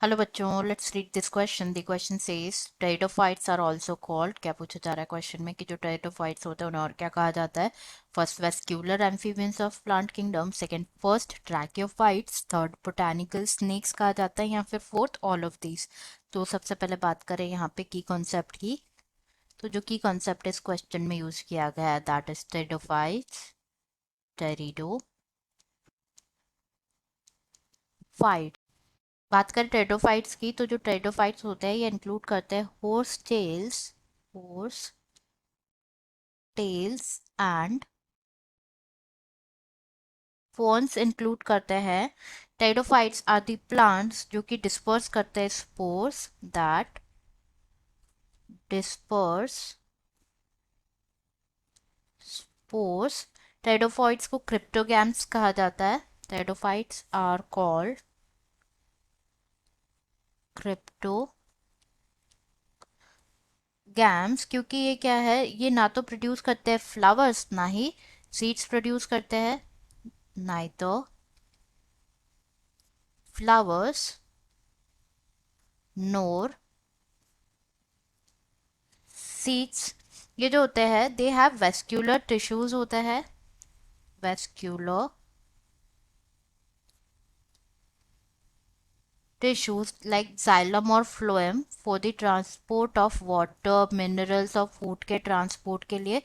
Hello बच्चों, let's read this question. The question says pteridophytes are also called. क्या पूछा जा रहा है क्वेश्चन में कि जो टेरिडोफाइट्स होते हैं उन्हें और क्या कहा जाता है। First, vascular amphibians of plant kingdom. Second, first tracheophytes. Third, botanical snakes कहा जाता है, या फिर फोर्थ, ऑल ऑफ दीज। तो सबसे पहले बात करें यहाँ पे की कॉन्सेप्ट की। तो जो की कॉन्सेप्ट इस क्वेश्चन में यूज किया गया है दैट इज टेरिडोफाइट्स। टेरिडोफाइट। बात करें टेरिडोफाइट्स की, तो जो टेरिडोफाइट्स होते हैं ये इंक्लूड करते हैं horse tails and fawns include करते हैं। टेरिडोफाइट्स आर दी प्लांट्स जो कि डिस्पर्स करते हैं spores that disperse spores. Pteridophytes को क्रिप्टोगैम्स कहा जाता है। टेरिडोफाइट्स आर कॉल्ड क्रिप्टोगैम्स क्योंकि ये क्या है, ये ना तो प्रोड्यूस करते हैं फ्लावर्स ना ही सीड्स प्रोड्यूस करते हैं। neither flowers nor seeds। ये जो होते हैं दे हैव वेस्क्यूलर टिश्यूज होते हैं। वेस्क्यूलर टिश्यूज लाइक जाइलम और phloem for the transport of water minerals और फूड के ट्रांसपोर्ट के लिए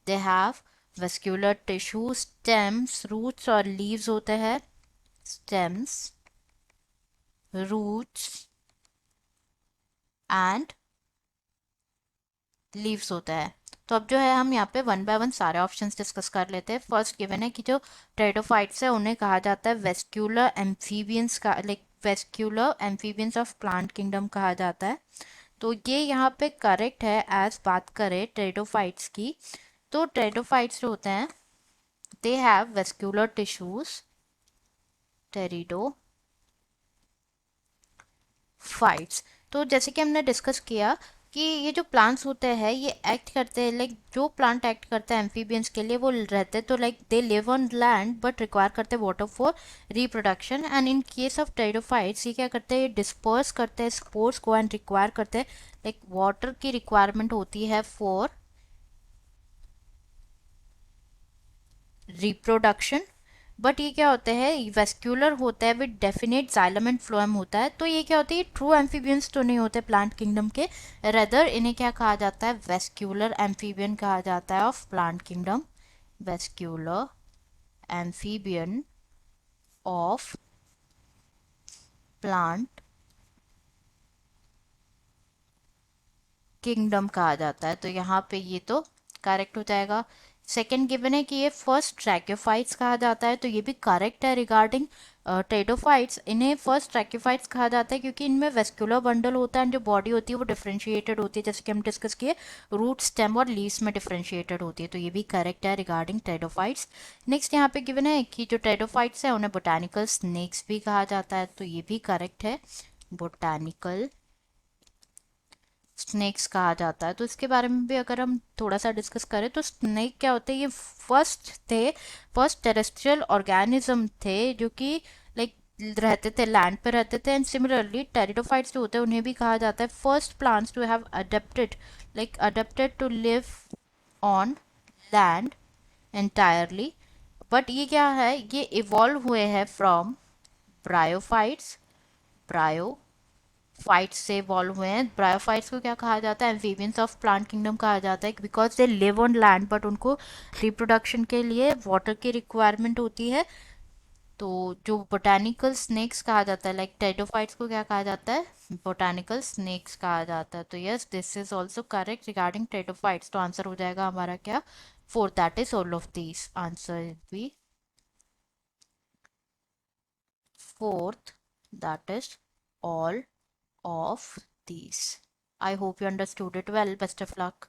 they have vascular tissue. Stems, roots और लीव्स होते हैं। स्टेम्स, रूट्स एंड लीव्स होता है। तो अब जो है हम यहाँ पे वन बाय वन सारे ऑप्शंस डिस्कस कर लेते हैं। फर्स्ट गिवन है कि जो टेरिडोफाइट्स है उन्हें कहा जाता है वेस्क्यूलर एम्फीबियंस का, like vascular amphibians of plant kingdom कहा जाता है। तो ये यहाँ पे करेक्ट है। एज बात करें टेरिडोफाइट्स की, तो टेरिडोफाइट्स जो होते हैं दे हैव वेस्क्यूलर टिश्यूज। फाइट्स। तो जैसे कि हमने डिस्कस किया कि ये जो प्लांट्स होते हैं ये एक्ट करते हैं, लाइक जो प्लांट एक्ट करता है एम्फीबियंस के लिए वो रहते हैं, तो like they live on land but require करते हैं water for reproduction. And in case of pteridophytes ये क्या करते हैं, डिस्पर्स करते हैं स्पोर्स को एंड रिक्वायर करते हैं, लाइक वाटर की रिक्वायरमेंट होती है फॉर रिप्रोडक्शन। बट ये क्या होते हैं, वेस्क्यूलर होता है with definite xylem and phloem होता है। तो ये क्या होती है, ट्रू एम्फीबियंस तो नहीं होते प्लांट किंगडम के। रेदर इन्हें क्या कहा जाता है, वेस्क्यूलर एम्फीबियन कहा जाता है of plant kingdom. Vascular amphibian of plant kingdom कहा जाता है। तो यहाँ पे ये तो करेक्ट हो जाएगा। सेकंड गिवन है कि ये फर्स्ट ट्रैक्योफाइट्स कहा जाता है, तो ये भी करेक्ट है। रिगार्डिंग टेडोफाइट्स, इन्हें फर्स्ट ट्रैक्योफाइट्स कहा जाता है क्योंकि इनमें वेस्कुलर बंडल होता है एंड जो बॉडी होती है वो डिफरेंशिएटेड होती है, जैसे कि हम डिस्कस किए रूट, स्टेम और लीव्स में डिफरेंशिएटेड होती है। तो ये भी करेक्ट है रिगार्डिंग टेडोफाइट्स। नेक्स्ट यहाँ पे गिवन है कि जो टेडोफाइट्स है उन्हें बोटानिकल स्नेक्स भी कहा जाता है, तो ये भी करेक्ट है। बोटानिकल स्नेक्स कहा जाता है। तो इसके बारे में भी अगर हम थोड़ा सा डिस्कस करें तो स्नेक क्या होते हैं, ये फर्स्ट टेरेस्ट्रियल ऑर्गेनिज्म थे जो कि लाइक रहते थे, लैंड पे रहते थे। एंड सिमिलरली टेरिडोफाइट्स जो होते हैं उन्हें भी कहा जाता है first plants to have adapted to live on land entirely. But ये क्या है, ये इवॉल्व हुए हैं फ्रॉम ब्रायोफाइट्स। फाइट्स से इवॉल्व हुए हैं। ब्रायोफाइट्स को क्या कहा जाता है, एम्फीबियंस ऑफ प्लांट किंगडम कहा जाता है because they live on land but उनको रिप्रोडक्शन के लिए वाटर की रिक्वायरमेंट होती है। तो जो बोटानिकल स्नेक्स कहा जाता है, लाइक टेरिडोफाइट्स को क्या कहा जाता है, बोटानिकल स्नेक्स कहा जाता है। तो yes, this is also correct regarding pteridophytes. तो आंसर हो जाएगा हमारा क्या, fourth, that is all of these. Answer B fourth, that is all of these. I hope you understood it well. Best of luck.